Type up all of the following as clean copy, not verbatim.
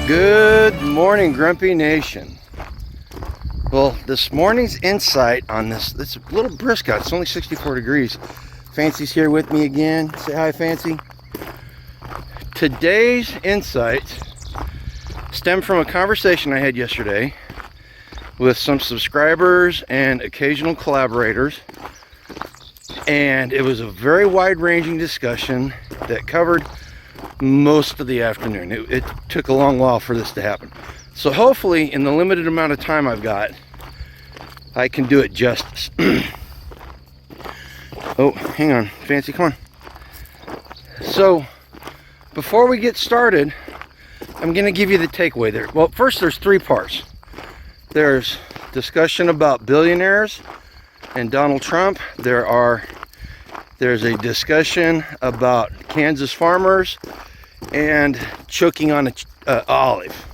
Good morning, Grumpy Nation. Well, this morning's insight on it's a little brisk out. It's only 64 degrees. Fancy's here with me again. Say hi, Fancy. Today's insight stemmed from a conversation I had yesterday with some subscribers and occasional collaborators. And it was a very wide-ranging discussion that covered most of the afternoon. It took a long while for this to happen. So hopefully, in the limited amount of time I've got, I can do it justice. Oh, hang on, Fancy, come on. So, before we get started, I'm going to give you the takeaway there. Well, first, there's three parts. There's discussion about billionaires and Donald Trump. There's a discussion about Kansas farmers and choking on an olive.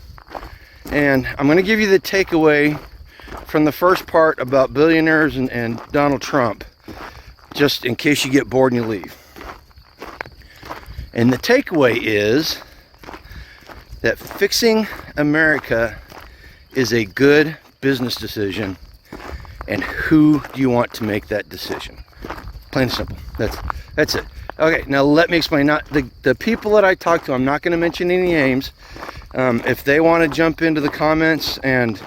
And I'm going to give you the takeaway from the first part about billionaires and Donald Trump, just in case you get bored and you leave. And the takeaway is that fixing America is a good business decision, and who do you want to make that decision? Plain and simple. That's it. Okay, now let me explain. Not the people that I talk to, I'm not going to mention any names. If they want to jump into the comments and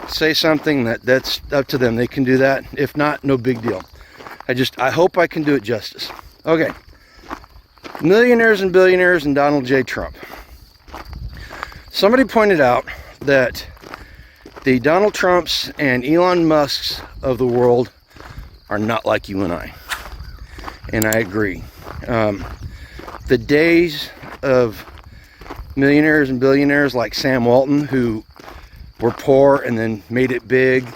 say something, that's up to them. They can do that. If not, no big deal. I hope I can do it justice. Okay. Millionaires and billionaires and Donald J. Trump. Somebody pointed out that the Donald Trumps and Elon Musks of the world are not like you and I. And I agree. The days of millionaires and billionaires like Sam Walton, who were poor and then made it big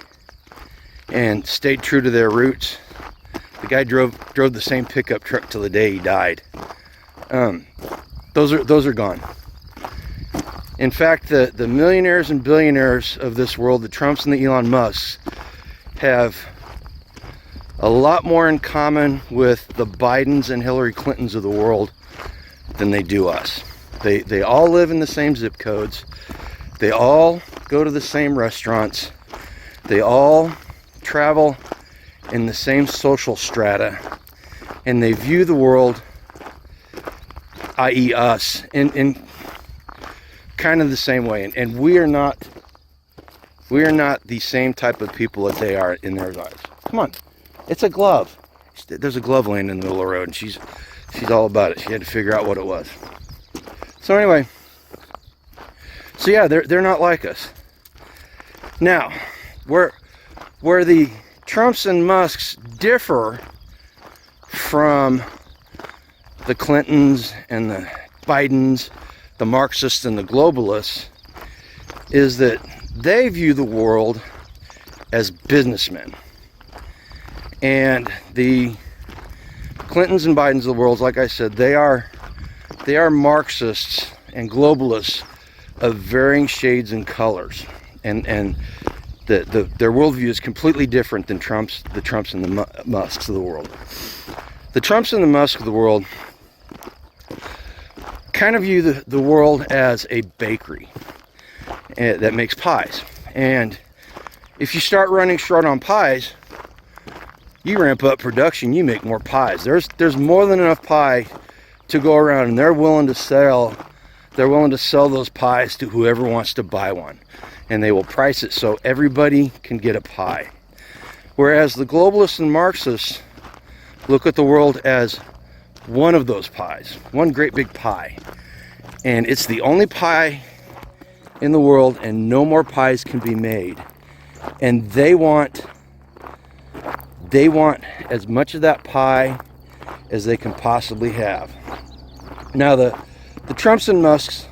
and stayed true to their roots. The guy drove the same pickup truck till the day he died. Those are gone. In fact, the millionaires and billionaires of this world, the Trumps and the Elon Musks, have a lot more in common with the Bidens and Hillary Clintons of the world than they do us. They all live in the same zip codes. They all go to the same restaurants. They all travel in the same social strata. And they view the world, i.e. us, in kind of the same way. And we are not the same type of people that they are in their eyes. Come on. It's a glove. There's a glove laying in the middle of the road, and she's all about it. She had to figure out what it was. So anyway, so yeah, they're not like us. Now, where the Trumps and Musks differ from the Clintons and the Bidens, the Marxists and the globalists, is that they view the world as businessmen. And the Clintons and Bidens of the world, like I said, they are Marxists and globalists of varying shades and colors. And their worldview is completely different than the Trumps and the Musks of the world. The Trumps and the Musks of the world kind of view the world as a bakery that makes pies. And if you start running short on pies, you ramp up production, you make more pies. There's more than enough pie to go around, and they're willing to sell those pies to whoever wants to buy one. And they will price it so everybody can get a pie. Whereas the globalists and Marxists look at the world as one of those pies, one great big pie. And it's the only pie in the world, and no more pies can be made. And they want as much of that pie as they can possibly have. Now, the Trumps and Musks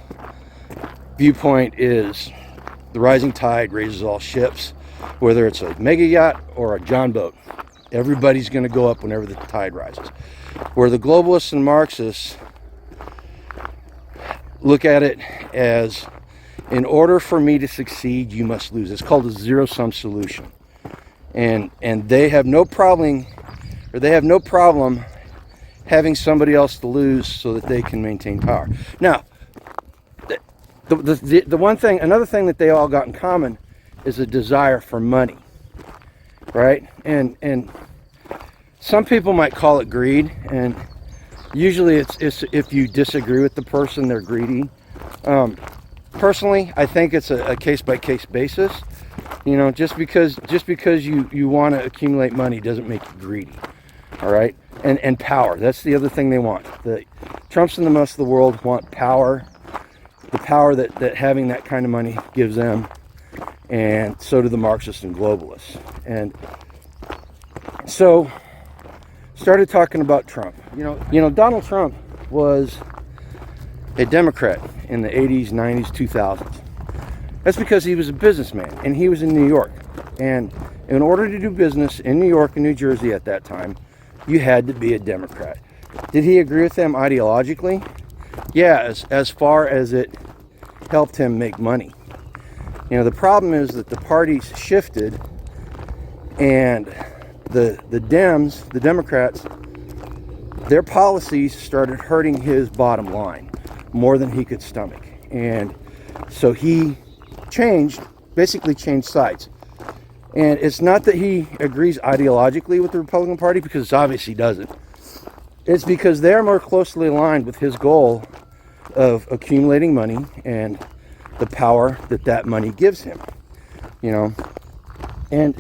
viewpoint is the rising tide raises all ships, whether it's a mega yacht or a John boat. Everybody's going to go up whenever the tide rises. Where the globalists and Marxists look at it as, in order for me to succeed, you must lose. It's called a zero-sum solution. And they have no problem having somebody else to lose so that they can maintain power. Now, the one thing, another thing that they all got in common is a desire for money, right? And some people might call it greed, and usually it's if you disagree with the person, they're greedy. Personally, I think it's a case-by-case basis. You know, just because you want to accumulate money doesn't make you greedy. All right, and power. That's the other thing they want. The Trumps and the most of the world want power, the power that having that kind of money gives them, and so do the Marxists and globalists. And so, started talking about Trump. You know, Donald Trump was a Democrat in the 80s, 90s, 2000s. That's because he was a businessman, and he was in New York. And in order to do business in New York and New Jersey at that time, you had to be a Democrat. Did he agree with them ideologically? Yeah, as far as it helped him make money. You know, the problem is that the parties shifted, and the Dems, the Democrats, their policies started hurting his bottom line more than he could stomach. And so he basically changed sides. And it's not that he agrees ideologically with the Republican Party, because it's obvious he doesn't. It's because they're more closely aligned with his goal of accumulating money and the power that money gives him. You know, and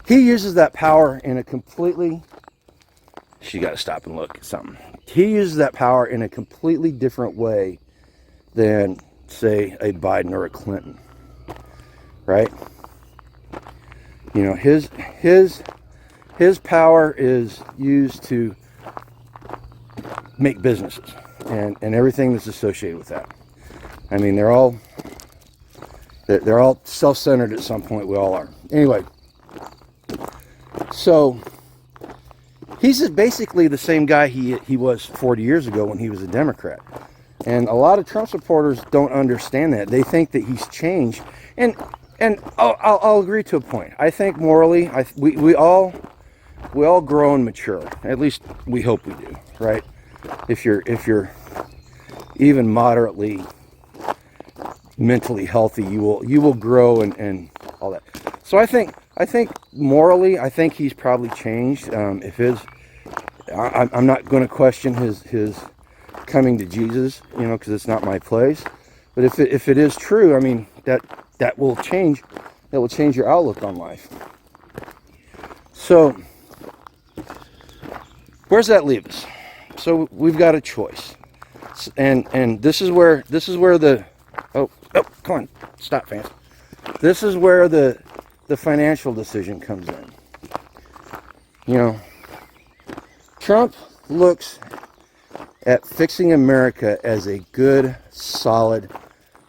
he uses that power in a completely... She got to stop and look at something. He uses that power in a completely different way than, say, a Biden or a Clinton, right? You know, his power is used to make businesses and everything that's associated with that. I mean, they're all self-centered at some point. We all are. Anyway, so he's basically the same guy he was 40 years ago when he was a Democrat. And a lot of Trump supporters don't understand that. They think that he's changed. And I'll agree to a point. I think morally, we all grow and mature. At least we hope we do, right? If you're even moderately mentally healthy, you will grow and all that. So I think morally, I think he's probably changed. I'm not going to question his coming to Jesus, you know, because it's not my place. But if it is true, I mean, that will change. That will change your outlook on life. So where's that leave us? So we've got a choice, and this is where the oh come on, stop, fans. This is where the financial decision comes in. You know, Trump looks at fixing America as a good, solid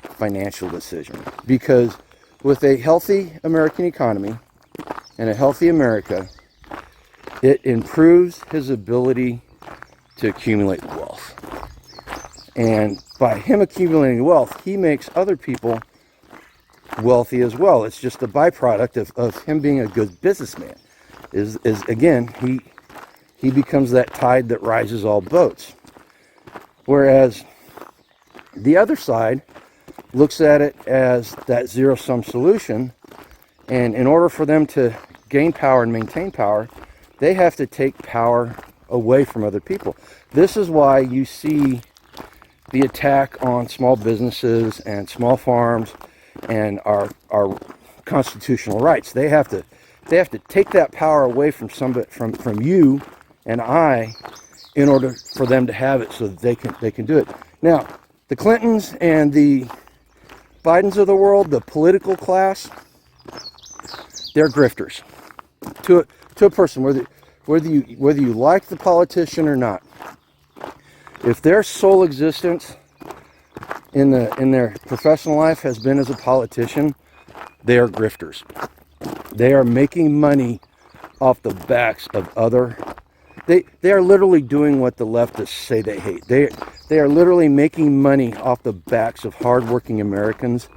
financial decision, because with a healthy American economy and a healthy America, it improves his ability to accumulate wealth. And by him accumulating wealth, he makes other people wealthy as well. It's just a byproduct of him being a good businessman. Is again, he becomes that tide that rises all boats. Whereas the other side looks at it as that zero-sum solution, and in order for them to gain power and maintain power, they have to take power away from other people. This is why you see the attack on small businesses and small farms and our constitutional rights. They have to take that power away from somebody, from you and I, in order for them to have it, so that they can do it. Now, the Clintons and the Bidens of the world, the political class, they're grifters to a person, whether you like the politician or not. If their sole existence in their professional life has been as a politician, they are grifters. They are making money off the backs of other. They are literally doing what the leftists say they hate. They are literally making money off the backs of hardworking Americans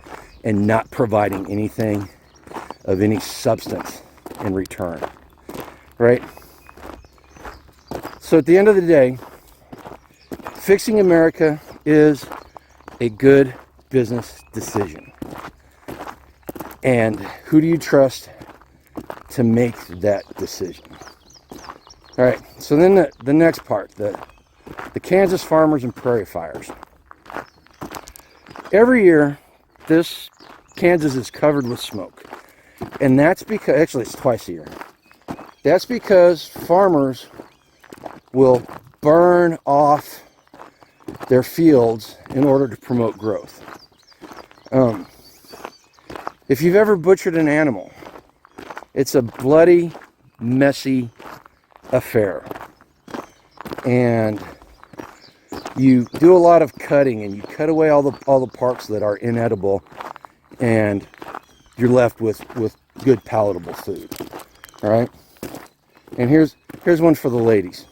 and not providing anything of any substance in return, right? So at the end of the day, fixing America is a good business decision. And who do you trust to make that decision? All right, so then the next part, the Kansas farmers and prairie fires. Every year, Kansas is covered with smoke. And that's because, actually it's twice a year. That's because farmers will burn off their fields in order to promote growth. If you've ever butchered an animal, it's a bloody, messy affair. And you do a lot of cutting, and you cut away all the parts that are inedible, and you're left with good palatable food. All right? And here's one for the ladies.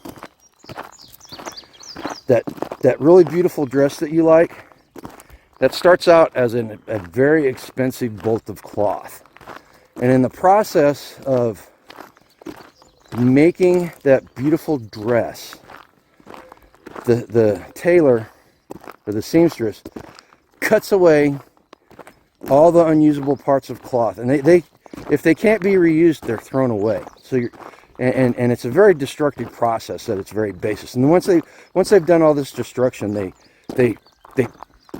That really beautiful dress that you like, that starts out as a very expensive bolt of cloth. And in the process of making that beautiful dress, the tailor or the seamstress cuts away all the unusable parts of cloth, and they if they can't be reused, they're thrown away. So and it's a very destructive process at its very basis. And once they've done all this destruction, they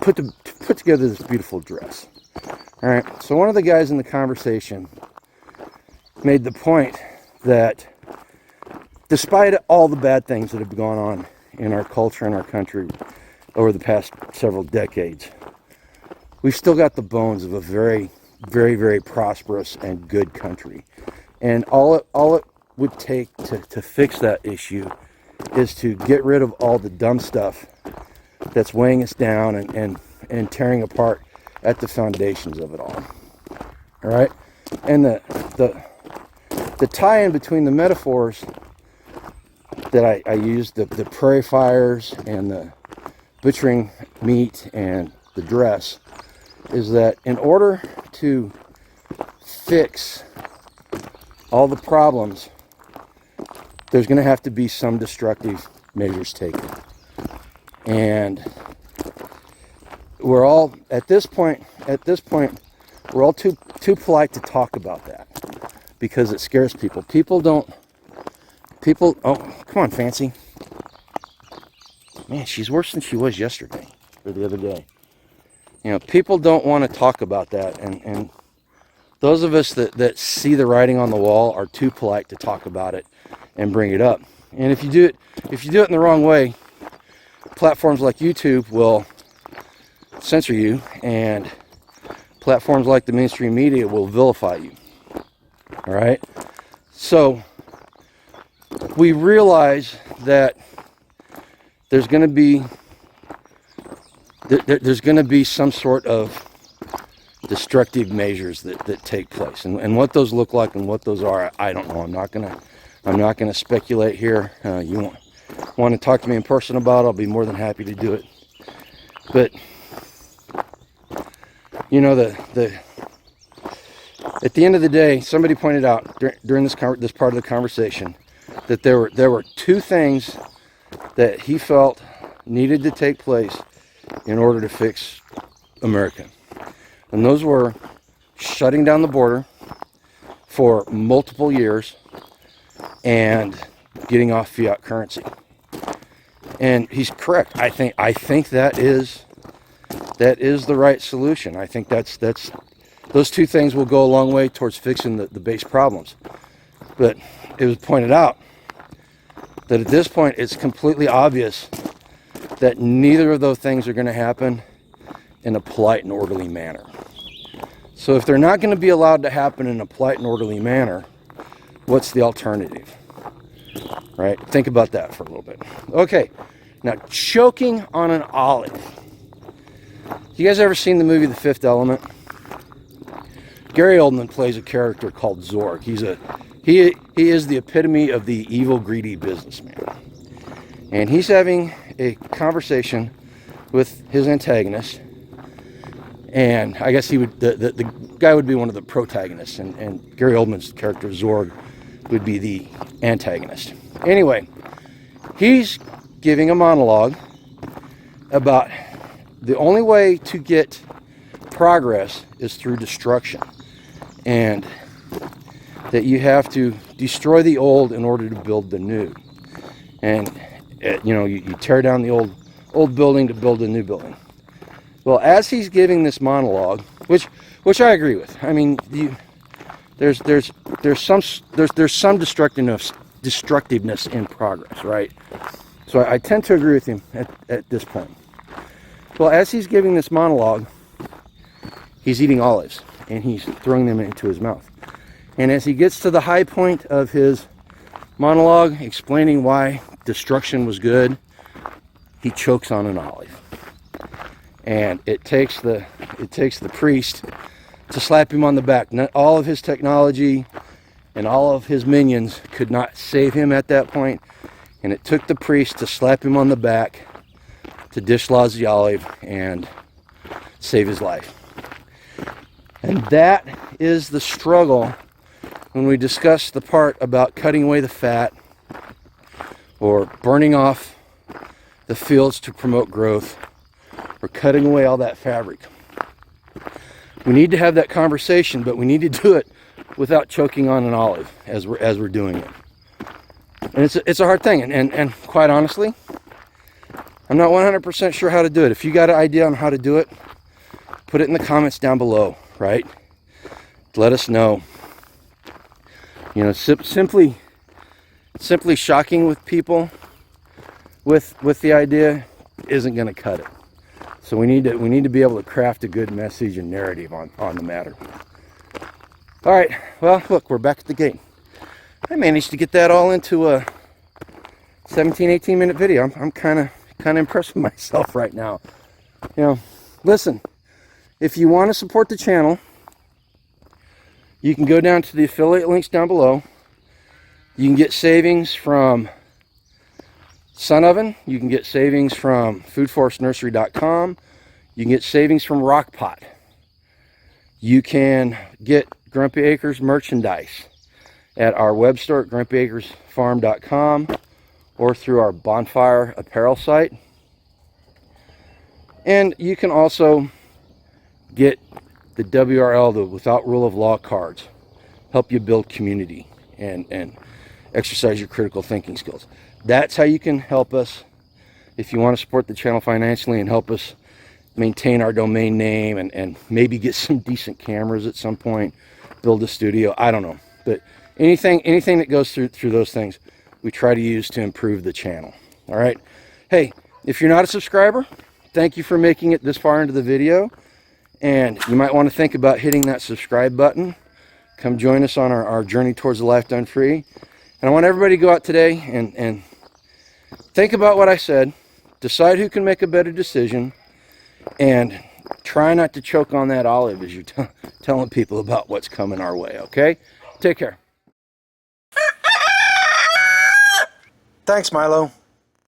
put together this beautiful dress. All right. So one of the guys in the conversation made the point that despite all the bad things that have gone on in our culture and our country over the past several decades, we've still got the bones of a very, very, very prosperous and good country. And all it would take to fix that issue is to get rid of all the dumb stuff that's weighing us down and tearing apart at the foundations of it all. All right? And the tie-in between the metaphors that I used, the prairie fires and the butchering meat and the dress, is that in order to fix all the problems, there's going to have to be some destructive measures taken. And we're all at this point we're all too polite to talk about that because it scares people. Oh, come on, Fancy. Man, she's worse than she was yesterday or the other day. You know, people don't want to talk about that, and those of us that see the writing on the wall are too polite to talk about it and bring it up. And if you do it in the wrong way, platforms like YouTube will censor you, and platforms like the mainstream media will vilify you. All right? So we realize that there's going to be some sort of destructive measures that take place, and what those look like and what those are, I don't know. I'm not gonna speculate here. You want to talk to me in person about it, I'll be more than happy to do it. But you know, at the end of the day, somebody pointed out during this part of the conversation that there were two things that he felt needed to take place in order to fix America. And those were shutting down the border for multiple years and getting off fiat currency. And he's correct. I think that is the right solution. I think that's those two things will go a long way towards fixing the base problems. But it was pointed out that at this point it's completely obvious that neither of those things are going to happen in a polite and orderly manner. So if they're not going to be allowed to happen in a polite and orderly manner, what's the alternative? Right? Think about that for a little bit. Okay, now choking on an olive. You guys ever seen the movie The Fifth Element? Gary Oldman plays a character called Zorg. He is the epitome of the evil, greedy businessman. And he's having a conversation with his antagonist. And I guess the guy would be one of the protagonists, and Gary Oldman's character Zorg would be the antagonist. Anyway, he's giving a monologue about the only way to get progress is through destruction, and that you have to destroy the old in order to build the new. And you know, you tear down the old building to build a new building. Well, as he's giving this monologue, which I agree with. I mean, there's some destructiveness in progress, right? So I tend to agree with him at this point. Well, as he's giving this monologue, he's eating olives and he's throwing them into his mouth. And as he gets to the high point of his monologue, explaining why destruction was good, he chokes on an olive. And it takes the priest to slap him on the back. All of his technology and all of his minions could not save him at that point. And it took the priest to slap him on the back to dislodge the olive and save his life. And that is the struggle when we discuss the part about cutting away the fat or burning off the fields to promote growth or cutting away all that fabric. We need to have that conversation, but we need to do it without choking on an olive as we're doing it. And it's a hard thing, and quite honestly, I'm not 100% sure how to do it. If you got an idea on how to do it, put it in the comments down below, right? Let us know. You know, simply shocking with people with the idea isn't going to cut it. So we need to be able to craft a good message and narrative on the matter. All right, well, look, we're back at the gate. I managed to get that all into a 17-18 minute video. I'm kind of impressed with myself right now. You know, listen, if you want to support the channel, you can go down to the affiliate links down below. You can get savings from Sun Oven. You can get savings from foodforestnursery.com. You can get savings from RockPot. You can get Grumpy Acres merchandise at our web store at grumpyacresfarm.com or through our Bonfire apparel site. And you can also get the WRL, the Without Rule of Law cards. Help you build community and exercise your critical thinking skills. That's how you can help us if you want to support the channel financially and help us maintain our domain name and maybe get some decent cameras at some point, build a studio. I don't know, but anything that goes through those things, we try to use to improve the channel. All right. Hey, if you're not a subscriber, thank you for making it this far into the video, and you might want to think about hitting that subscribe button. Come join us on our journey towards a life done free. And I want everybody to go out today and think about what I said, decide who can make a better decision, and try not to choke on that olive as you're telling people about what's coming our way, okay? Take care. Thanks, Milo.